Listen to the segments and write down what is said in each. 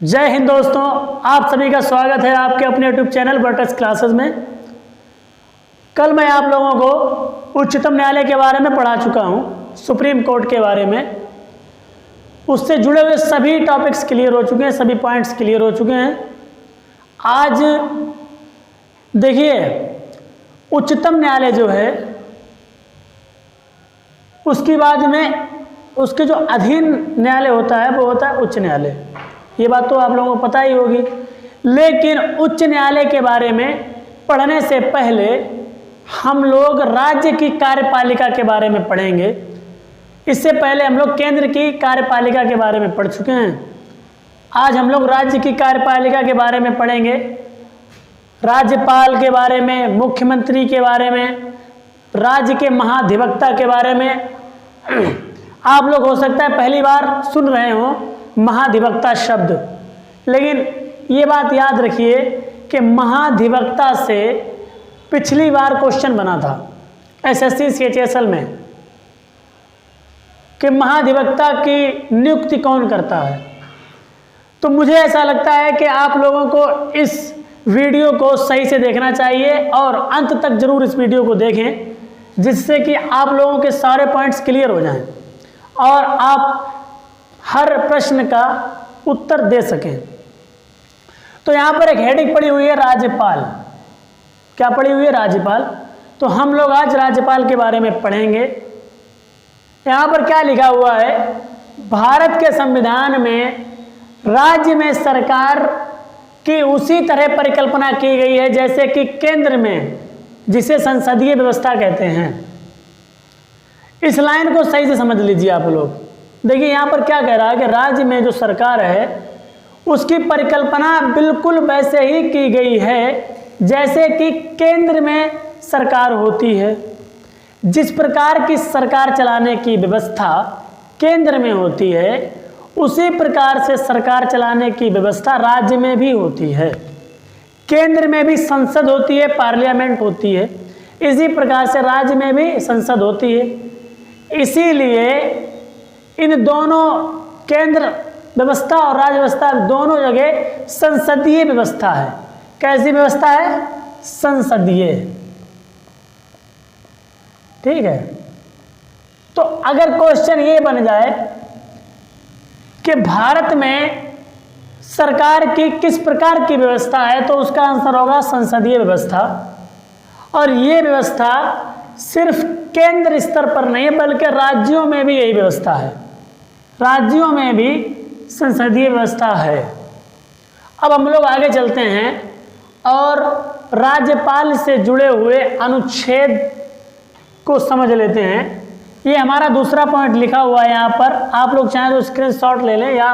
जय हिंद दोस्तों, आप सभी का स्वागत है आपके अपने यूट्यूब चैनल बर्टस क्लासेस में। कल मैं आप लोगों को उच्चतम न्यायालय के बारे में पढ़ा चुका हूं, सुप्रीम कोर्ट के बारे में। उससे जुड़े हुए सभी टॉपिक्स क्लियर हो चुके हैं, सभी पॉइंट्स क्लियर हो चुके हैं। आज देखिए, उच्चतम न्यायालय जो है उसकी बाद में उसके जो अधीन न्यायालय होता है वो होता है उच्च न्यायालय। ये बात तो आप लोगों को पता ही होगी। लेकिन उच्च न्यायालय के बारे में पढ़ने से पहले हम लोग राज्य की कार्यपालिका के बारे में पढ़ेंगे। इससे पहले हम लोग केंद्र की कार्यपालिका के बारे में पढ़ चुके हैं। आज हम लोग राज्य की कार्यपालिका के बारे में पढ़ेंगे, राज्यपाल के बारे में, मुख्यमंत्री के बारे में, राज्य के महाधिवक्ता के बारे में। आप लोग हो सकता है पहली बार सुन रहे हो महाधिवक्ता शब्द, लेकिन ये बात याद रखिए कि महाधिवक्ता से पिछली बार क्वेश्चन बना था एसएससी सीएचएसएल में कि महाधिवक्ता की नियुक्ति कौन करता है। तो मुझे ऐसा लगता है कि आप लोगों को इस वीडियो को सही से देखना चाहिए और अंत तक जरूर इस वीडियो को देखें, जिससे कि आप लोगों के सारे पॉइंट्स क्लियर हो जाएं और आप हर प्रश्न का उत्तर दे सकें। तो यहाँ पर एक हेडिंग पड़ी हुई है राज्यपाल। क्या पड़ी हुई है? राज्यपाल। तो हम लोग आज राज्यपाल के बारे में पढ़ेंगे। यहाँ पर क्या लिखा हुआ है? भारत के संविधान में राज्य में सरकार की उसी तरह परिकल्पना की गई है जैसे कि केंद्र में, जिसे संसदीय व्यवस्था कहते हैं। इस लाइन को सही से समझ लीजिए आप लोग। देखिए यहाँ पर क्या कह रहा है कि राज्य में जो सरकार है उसकी परिकल्पना बिल्कुल वैसे ही की गई है जैसे कि केंद्र में सरकार होती है। जिस प्रकार की सरकार चलाने की व्यवस्था केंद्र में होती है, उसी प्रकार से सरकार चलाने की व्यवस्था राज्य में भी होती है। केंद्र में भी संसद होती है, पार्लियामेंट होती है, इसी प्रकार से राज्य में भी संसद होती है। इसीलिए इन दोनों, केंद्र व्यवस्था और राज्य व्यवस्था, दोनों जगह संसदीय व्यवस्था है। कैसी व्यवस्था है? संसदीय। ठीक है। तो अगर क्वेश्चन ये बन जाए कि भारत में सरकार की किस प्रकार की व्यवस्था है, तो उसका आंसर होगा संसदीय व्यवस्था। और ये व्यवस्था सिर्फ केंद्र स्तर पर नहीं बल्कि राज्यों में भी यही व्यवस्था है। राज्यों में भी संसदीय व्यवस्था है। अब हम लोग आगे चलते हैं और राज्यपाल से जुड़े हुए अनुच्छेद को समझ लेते हैं। ये हमारा दूसरा पॉइंट लिखा हुआ है यहाँ पर। आप लोग चाहें तो स्क्रीनशॉट ले लें या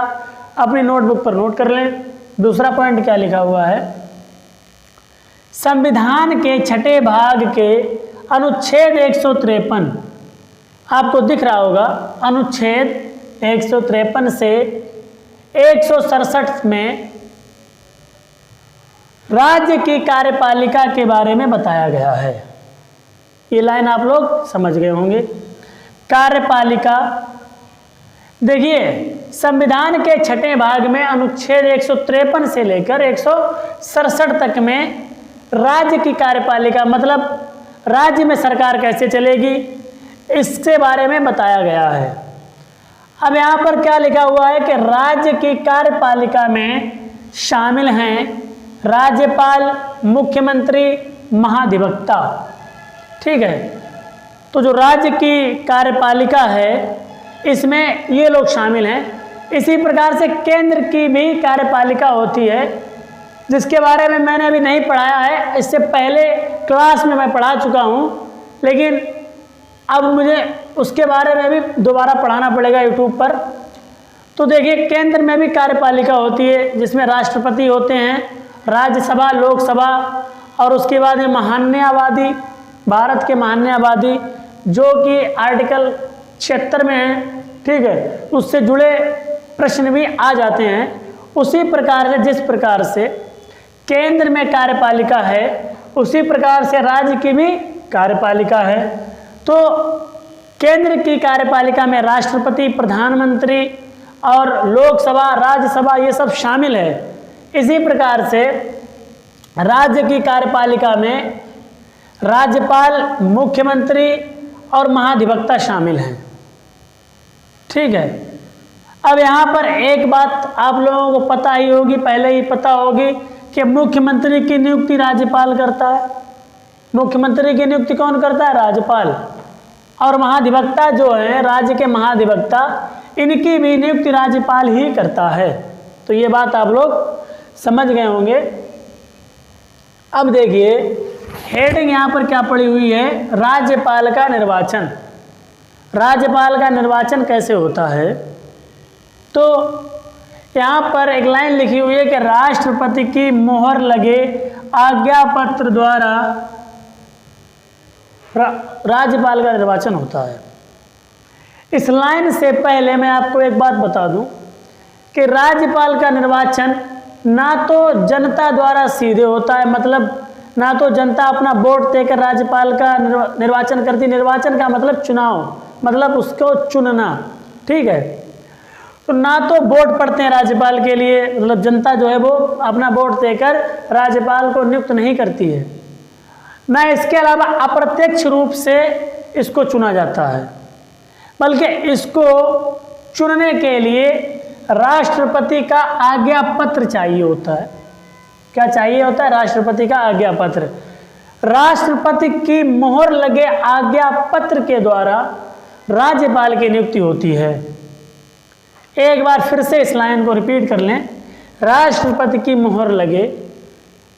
अपनी नोटबुक पर नोट कर लें। दूसरा पॉइंट क्या लिखा हुआ है? संविधान के छठे भाग के अनुच्छेद 153, आपको दिख रहा होगा, अनुच्छेद 153 से 167 में राज्य की कार्यपालिका के बारे में बताया गया है। ये लाइन आप लोग समझ गए होंगे। कार्यपालिका, देखिए संविधान के छठे भाग में अनुच्छेद 153 से लेकर 167 तक में राज्य की कार्यपालिका, मतलब राज्य में सरकार कैसे चलेगी, इसके बारे में बताया गया है। अब यहाँ पर क्या लिखा हुआ है कि राज्य की कार्यपालिका में शामिल हैं राज्यपाल, मुख्यमंत्री, महाधिवक्ता। ठीक है। तो जो राज्य की कार्यपालिका है इसमें ये लोग शामिल हैं। इसी प्रकार से केंद्र की भी कार्यपालिका होती है, जिसके बारे में मैंने अभी नहीं पढ़ाया है। इससे पहले क्लास में मैं पढ़ा चुका हूँ, लेकिन अब मुझे उसके बारे में भी दोबारा पढ़ाना पड़ेगा यूट्यूब पर। तो देखिए, केंद्र में भी कार्यपालिका होती है जिसमें राष्ट्रपति होते हैं, राज्यसभा, लोकसभा, और उसके बाद में महान्यायवादी, भारत के महान्यायवादी, जो कि आर्टिकल 76 में है। ठीक है। उससे जुड़े प्रश्न भी आ जाते हैं। उसी प्रकार से, जिस प्रकार से केंद्र में कार्यपालिका है, उसी प्रकार से राज्य की भी कार्यपालिका है। तो केंद्र की कार्यपालिका में राष्ट्रपति, प्रधानमंत्री और लोकसभा, राज्यसभा ये सब शामिल है। इसी प्रकार से राज्य की कार्यपालिका में राज्यपाल, मुख्यमंत्री और महाधिवक्ता शामिल हैं। ठीक है। अब यहाँ पर एक बात आप लोगों को पता ही होगी, पहले ही पता होगी कि मुख्यमंत्री की नियुक्ति राज्यपाल करता है। मुख्यमंत्री की नियुक्ति कौन करता है? राज्यपाल। और महाधिवक्ता जो है, राज्य के महाधिवक्ता, इनकी भी नियुक्ति राज्यपाल ही करता है। तो ये बात आप लोग समझ गए होंगे। अब देखिए हेडिंग यहाँ पर क्या पड़ी हुई है, राज्यपाल का निर्वाचन। राज्यपाल का निर्वाचन कैसे होता है? तो यहाँ पर एक लाइन लिखी हुई है कि राष्ट्रपति की मोहर लगे आज्ञा पत्र द्वारा राज्यपाल का निर्वाचन होता है। इस लाइन से पहले मैं आपको एक बात बता दूं कि राज्यपाल का निर्वाचन ना तो जनता द्वारा सीधे होता है, मतलब ना तो जनता अपना वोट देकर राज्यपाल का निर्वाचन करती। निर्वाचन का मतलब चुनाव, मतलब उसको चुनना। ठीक है। तो ना तो वोट पड़ते हैं राज्यपाल के लिए, मतलब जनता जो है वो अपना वोट देकर राज्यपाल को नियुक्त नहीं करती है, ना इसके अलावा अप्रत्यक्ष रूप से इसको चुना जाता है, बल्कि इसको चुनने के लिए राष्ट्रपति का आज्ञा पत्र चाहिए होता है। क्या चाहिए होता है? राष्ट्रपति का आज्ञा पत्र। राष्ट्रपति की मोहर लगे आज्ञा पत्र के द्वारा राज्यपाल की नियुक्ति होती है। एक बार फिर से इस लाइन को रिपीट कर लें, राष्ट्रपति की मोहर लगे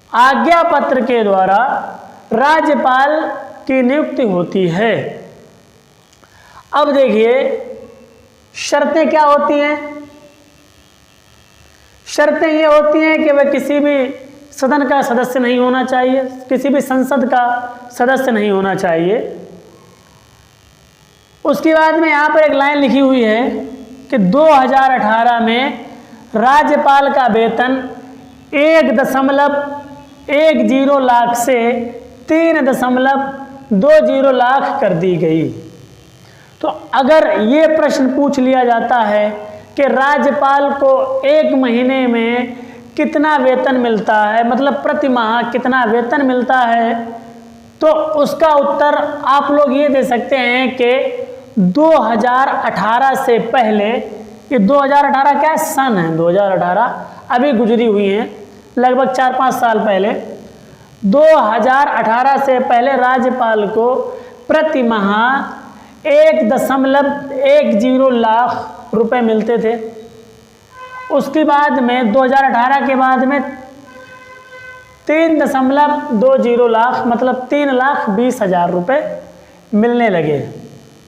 आज्ञा पत्र के द्वारा राज्यपाल की नियुक्ति होती है। अब देखिए शर्तें क्या होती हैं। शर्तें ये होती हैं कि वह किसी भी सदन का सदस्य नहीं होना चाहिए, किसी भी संसद का सदस्य नहीं होना चाहिए। उसके बाद में यहाँ पर एक लाइन लिखी हुई है कि 2018 में राज्यपाल का वेतन 1.10 लाख से 3.20 लाख कर दी गई। तो अगर ये प्रश्न पूछ लिया जाता है कि राज्यपाल को एक महीने में कितना वेतन मिलता है, मतलब प्रति माह कितना वेतन मिलता है, तो उसका उत्तर आप लोग ये दे सकते हैं कि 2018 से पहले, ये 2018 क्या सन है, 2018 अभी गुजरी हुई है, लगभग 4-5 साल पहले। 2018 से पहले राज्यपाल को प्रति माह 1.10 लाख रुपए मिलते थे। उसके बाद में 2018 के बाद में 3.20 लाख, मतलब 3,20,000 रुपए मिलने लगे।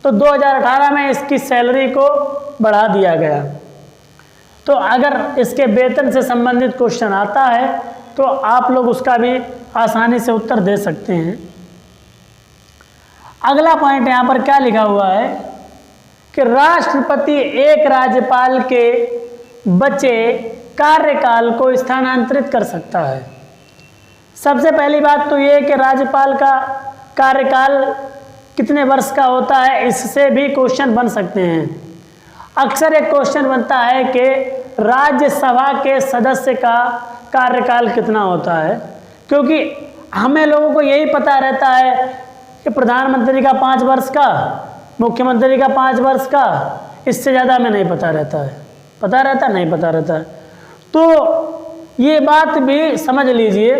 तो 2018 में इसकी सैलरी को बढ़ा दिया गया। तो अगर इसके वेतन से संबंधित क्वेश्चन आता है तो आप लोग उसका भी आसानी से उत्तर दे सकते हैं। अगला पॉइंट यहाँ पर क्या लिखा हुआ है कि राष्ट्रपति एक राज्यपाल के बचे कार्यकाल को स्थानांतरित कर सकता है। सबसे पहली बात तो ये है कि राज्यपाल का कार्यकाल कितने वर्ष का होता है, इससे भी क्वेश्चन बन सकते हैं। अक्सर एक क्वेश्चन बनता है कि राज्यसभा के सदस्य का कार्यकाल कितना होता है, क्योंकि हमें लोगों को यही पता रहता है कि प्रधानमंत्री का 5 वर्ष का, मुख्यमंत्री का 5 वर्ष का, इससे ज़्यादा हमें नहीं पता रहता है। पता रहता नहीं पता रहता है। तो ये बात भी समझ लीजिए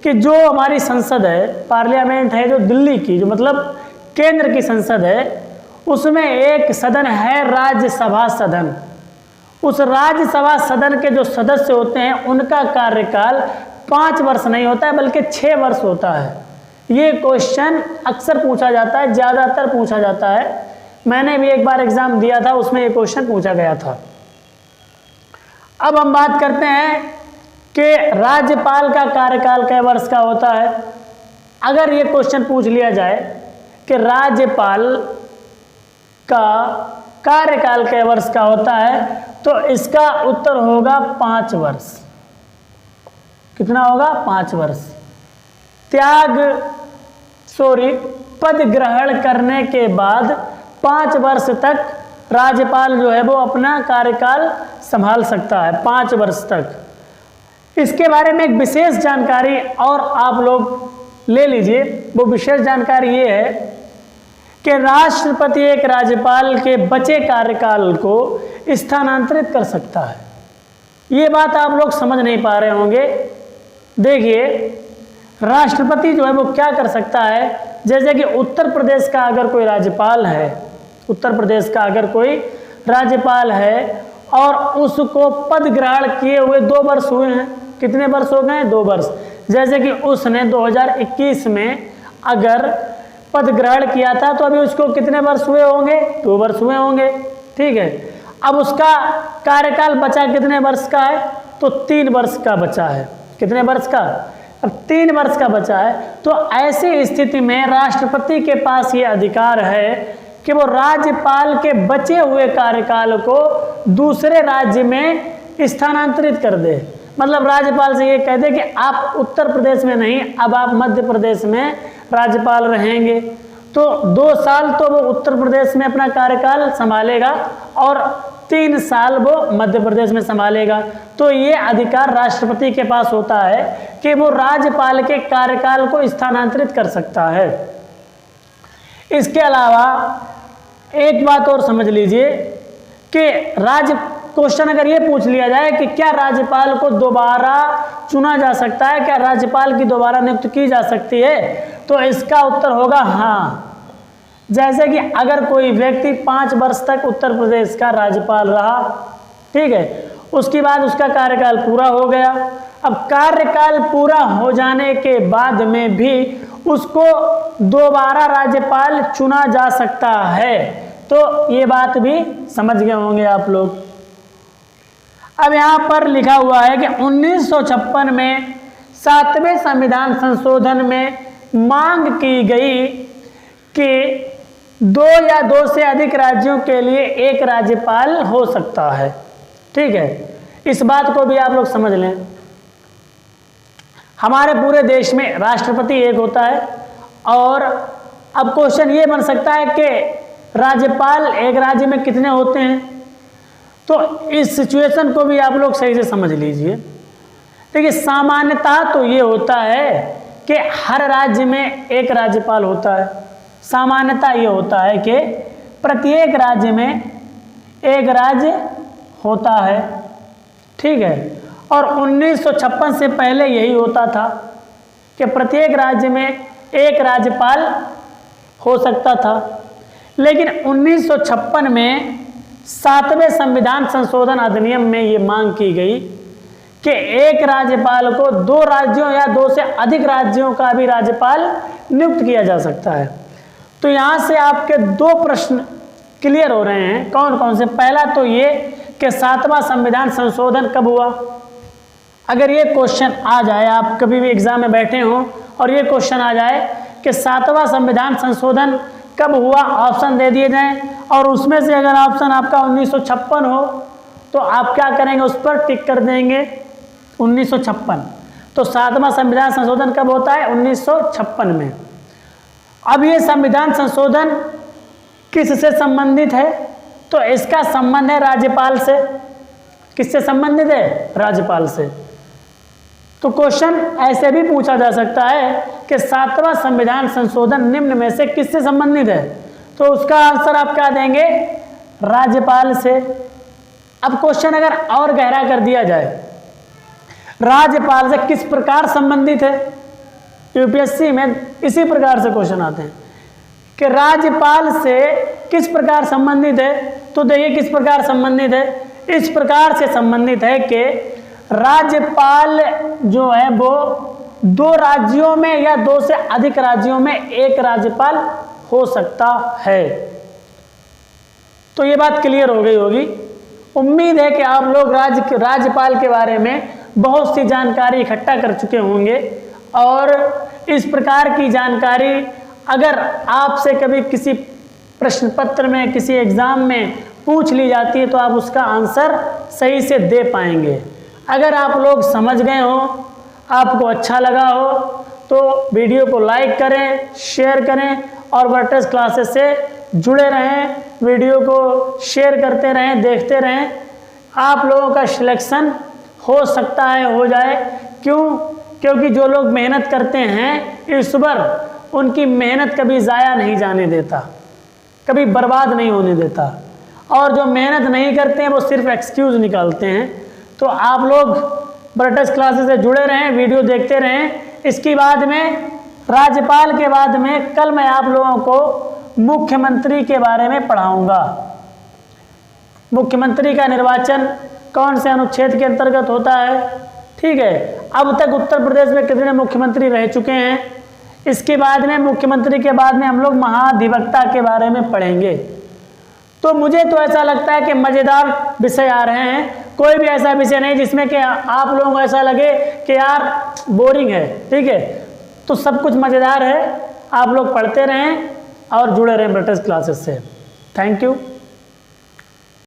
कि जो हमारी संसद है, पार्लियामेंट है जो दिल्ली की, जो मतलब केंद्र की संसद है, उसमें एक सदन है राज्यसभा सदन। उस राज्यसभा सदन के जो सदस्य होते हैं उनका कार्यकाल 5 वर्ष नहीं होता है बल्कि 6 वर्ष होता है। ये क्वेश्चन अक्सर पूछा जाता है, ज़्यादातर पूछा जाता है। मैंने भी एक बार एग्जाम दिया था, उसमें ये क्वेश्चन पूछा गया था। अब हम बात करते हैं कि राज्यपाल का कार्यकाल कै वर्ष का होता है। अगर ये क्वेश्चन पूछ लिया जाए कि राज्यपाल का कार्यकाल कै वर्ष का होता है, तो इसका उत्तर होगा 5 वर्ष। कितना होगा? 5 वर्ष। पद ग्रहण करने के बाद 5 वर्ष तक राज्यपाल जो है वो अपना कार्यकाल संभाल सकता है 5 वर्ष तक। इसके बारे में एक विशेष जानकारी और आप लोग ले लीजिए। वो विशेष जानकारी ये है कि राष्ट्रपति एक राज्यपाल के बचे कार्यकाल को स्थानांतरित कर सकता है। ये बात आप लोग समझ नहीं पा रहे होंगे। देखिए, राष्ट्रपति जो है वो क्या कर सकता है, जैसे कि उत्तर प्रदेश का अगर कोई राज्यपाल है, उत्तर प्रदेश का अगर कोई राज्यपाल है और उसको पद ग्रहण किए हुए 2 वर्ष हुए हैं, कितने वर्ष हो गए हैं? 2 वर्ष। जैसे कि उसने 2021 में अगर पद ग्रहण किया था तो अभी उसको कितने वर्ष हुए होंगे? 2 वर्ष हुए होंगे, ठीक है। अब उसका कार्यकाल बचा कितने वर्ष का है? तो 3 वर्ष का बचा है। कितने वर्ष का? अब 3 वर्ष का बचा है। तो ऐसी स्थिति में राष्ट्रपति के पास ये अधिकार है कि वो राज्यपाल के बचे हुए कार्यकाल को दूसरे राज्य में स्थानांतरित कर दे। मतलब राज्यपाल से ये कह दे कि आप उत्तर प्रदेश में नहीं, अब आप मध्य प्रदेश में राज्यपाल रहेंगे। तो 2 साल तो वो उत्तर प्रदेश में अपना कार्यकाल संभालेगा और 3 साल वो मध्य प्रदेश में संभालेगा। तो ये अधिकार राष्ट्रपति के पास होता है कि वो राज्यपाल के कार्यकाल को स्थानांतरित कर सकता है। इसके अलावा एक बात और समझ लीजिए कि क्वेश्चन अगर ये पूछ लिया जाए कि क्या राज्यपाल को दोबारा चुना जा सकता है, क्या राज्यपाल की दोबारा नियुक्ति की जा सकती है, तो इसका उत्तर होगा हाँ। जैसे कि अगर कोई व्यक्ति 5 वर्ष तक उत्तर प्रदेश का राज्यपाल रहा, ठीक है, उसके बाद उसका कार्यकाल पूरा हो गया। अब कार्यकाल पूरा हो जाने के बाद में भी उसको दोबारा राज्यपाल चुना जा सकता है। तो ये बात भी समझ गए होंगे आप लोग। अब यहाँ पर लिखा हुआ है कि 1956 में 7वें संविधान संशोधन में मांग की गई कि 2 या 2 से अधिक राज्यों के लिए एक राज्यपाल हो सकता है, ठीक है। इस बात को भी आप लोग समझ लें। हमारे पूरे देश में राष्ट्रपति एक होता है और अब क्वेश्चन ये बन सकता है कि राज्यपाल एक राज्य में कितने होते हैं। तो इस सिचुएशन को भी आप लोग सही से समझ लीजिए। देखिए, सामान्यतः तो ये होता है कि हर राज्य में एक राज्यपाल होता है। सामान्यतः ये होता है कि प्रत्येक राज्य में एक राज्य होता है, ठीक है। और 1956 से पहले यही होता था कि प्रत्येक राज्य में एक राज्यपाल हो सकता था। लेकिन 1956 में 7वें संविधान संशोधन अधिनियम में ये मांग की गई कि एक राज्यपाल को 2 राज्यों या 2 से अधिक राज्यों का भी राज्यपाल नियुक्त किया जा सकता है। तो यहाँ से आपके 2 प्रश्न क्लियर हो रहे हैं। कौन कौन से? पहला तो ये कि 7वां संविधान संशोधन कब हुआ। अगर ये क्वेश्चन आ जाए, आप कभी भी एग्जाम में बैठे हों और ये क्वेश्चन आ जाए कि 7वां संविधान संशोधन कब हुआ, ऑप्शन दे दिए जाएं और उसमें से अगर ऑप्शन आपका 1956 हो तो आप क्या करेंगे, उस पर टिक कर देंगे 1956। तो 7वां संविधान संशोधन कब होता है? 1956 में। अब ये संविधान संशोधन किससे संबंधित है? तो इसका संबंध है राज्यपाल से। किससे संबंधित है? राज्यपाल से। तो क्वेश्चन ऐसे भी पूछा जा सकता है कि 7वां संविधान संशोधन निम्न में से किससे संबंधित है? तो उसका आंसर आप क्या देंगे? राज्यपाल से। अब क्वेश्चन अगर और गहरा कर दिया जाए, राज्यपाल से किस प्रकार संबंधित है? यूपीएससी में इसी प्रकार से क्वेश्चन आते हैं कि राज्यपाल से किस प्रकार संबंधित है। तो देखिए किस प्रकार संबंधित है। इस प्रकार से संबंधित है कि राज्यपाल जो है वो 2 राज्यों में या 2 से अधिक राज्यों में एक राज्यपाल हो सकता है। तो ये बात क्लियर हो गई होगी। उम्मीद है कि आप लोग राज्यपाल के बारे में बहुत सी जानकारी इकट्ठा कर चुके होंगे और इस प्रकार की जानकारी अगर आपसे कभी किसी प्रश्न पत्र में, किसी एग्जाम में पूछ ली जाती है तो आप उसका आंसर सही से दे पाएंगे। अगर आप लोग समझ गए हो, आपको अच्छा लगा हो तो वीडियो को लाइक करें, शेयर करें और वर्टेक्स क्लासेस से जुड़े रहें, वीडियो को शेयर करते रहें, देखते रहें। आप लोगों का सिलेक्शन हो सकता है हो जाए। क्यों? क्योंकि जो लोग मेहनत करते हैं ईश्वर उनकी मेहनत कभी ज़ाया नहीं जाने देता, कभी बर्बाद नहीं होने देता। और जो मेहनत नहीं करते हैं वो सिर्फ एक्सक्यूज़ निकालते हैं। तो आप लोग ब्रटिश क्लासेस से जुड़े रहें, वीडियो देखते रहें। इसके बाद में राज्यपाल के बाद में कल मैं आप लोगों को मुख्यमंत्री के बारे में पढ़ाऊंगा। मुख्यमंत्री का निर्वाचन कौन से अनुच्छेद के अंतर्गत होता है, ठीक है। अब तक उत्तर प्रदेश में कितने मुख्यमंत्री रह चुके हैं। इसके बाद में मुख्यमंत्री के बाद में हम लोग महाधिवक्ता के बारे में पढ़ेंगे। तो मुझे तो ऐसा लगता है कि मज़ेदार विषय आ रहे हैं। कोई भी ऐसा विषय नहीं जिसमें कि आप लोगों को ऐसा लगे कि यार बोरिंग है, ठीक है। तो सब कुछ मज़ेदार है। आप लोग पढ़ते रहें और जुड़े रहें ब्रिटिश क्लासेस से। Thank you.